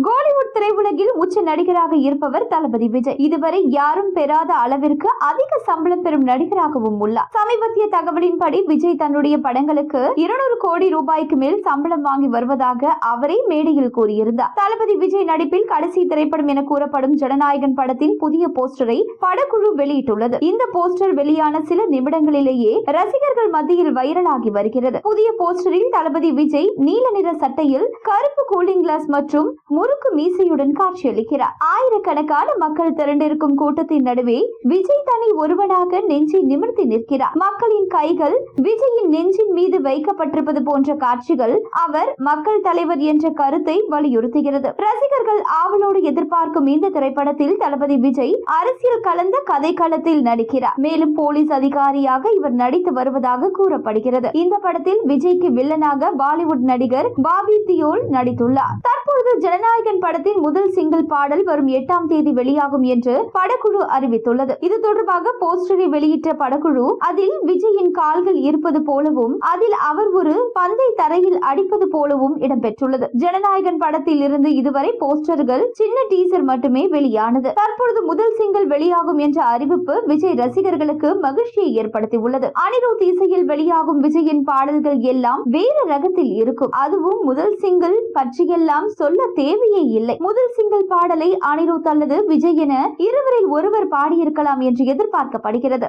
பாலிவுட் திரையுலகில் உச்ச நடிகராக இருப்பவர் தளபதி விஜய். இதுவரை யாரும் பெறாத அளவிற்கு அதிக சம்பளம் பெறும் நடிகராகவும் உள்ளார். சமீபத்திய தகவலின்படி விஜய் தன்னுடைய படங்களுக்கு 200 கோடி ரூபாய்க்கு மேல் சம்பளம் வாங்கி வருவதாக அவரே மேடையில் கூறியிருந்தார். தளபதி விஜய் நடிப்பில் கடைசி திரைப்படம் என கூறப்படும் ஜனநாயகன் படத்தின் புதிய போஸ்டரை படக்குழு வெளியிட்டுள்ளது. இந்த போஸ்டர் வெளியான சில நிமிடங்களிலேயே ரசிகர்கள் மத்தியில் வைரலாகி வருகிறது. புதிய போஸ்டரில் தளபதி விஜய் நீல நிற சட்டையில் கருப்பு கூலிங் கிளாஸ் மற்றும் முறுக்கு மீசையுடன் காட்சியளிக்கிறார். ஆயிரக்கணக்கான மக்கள் திரண்டிருக்கும் கூட்டத்தின் நடுவே விஜய் தனி ஒருவனாக நெஞ்சை நிமிர்த்தி நிற்கிறார். மக்களின் கைகள் விஜயின் நெஞ்சின் மீது வைக்கப்பட்டிருப்பது போன்ற காட்சிகள் அவர் மக்கள் தலைவர் என்ற கருத்தை வலியுறுத்துகிறது. ரசிகர்கள் ஆவலோடு எதிர்பார்க்கும் இந்த திரைப்படத்தில் தளபதி விஜய் அரசியல் கலந்த கதைக்களத்தில் நடிக்கிறார். மேலும் போலீஸ் அதிகாரியாக இவர் நடித்து வருவதாக கூறப்படுகிறது. இந்த படத்தில் விஜய்க்கு வில்லனாக பாலிவுட் நடிகர் பாபி தியோல் நடித்துள்ளார். தற்பொழுது ஜனநாயகன் படத்தின் முதல் சிங்கிள் பாடல் வரும் 8ஆம் தேதி வெளியாகும் என்று படக்குழு அறிவித்துள்ளது. இது தொடர்பாக போஸ்டரை வெளியிட்ட படக்குழு அதில் விஜயின் கால்கள் இருப்பது போலவும் அதில் அவர் ஒரு பந்தை தரையில் அடிப்பது போலவும் இடம்பெற்றுள்ளது. ஜனநாயகன் படத்தில் இருந்து இதுவரை போஸ்டர்கள் சின்ன டீசர் மட்டுமே வெளியானது. தற்பொழுது முதல் சிங்கிள் வெளியாகும் என்ற அறிவிப்பு விஜய் ரசிகர்களுக்கு மகிழ்ச்சியை ஏற்படுத்தியுள்ளது. அனிருத் இசையில் வெளியாகும் விஜயின் பாடல்கள் எல்லாம் வேறு ரகத்தில் இருக்கும். அதுவும் முதல் சிங்கிள் பற்றியெல்லாம் சொல்ல தேவையே இல்லை. முதல் சிங்கிள் பாடலை அனிருத் அல்லது விஜய் என இருவரில் ஒருவர் பாடியிருக்கலாம் என்று எதிர்பார்க்கப்படுகிறது.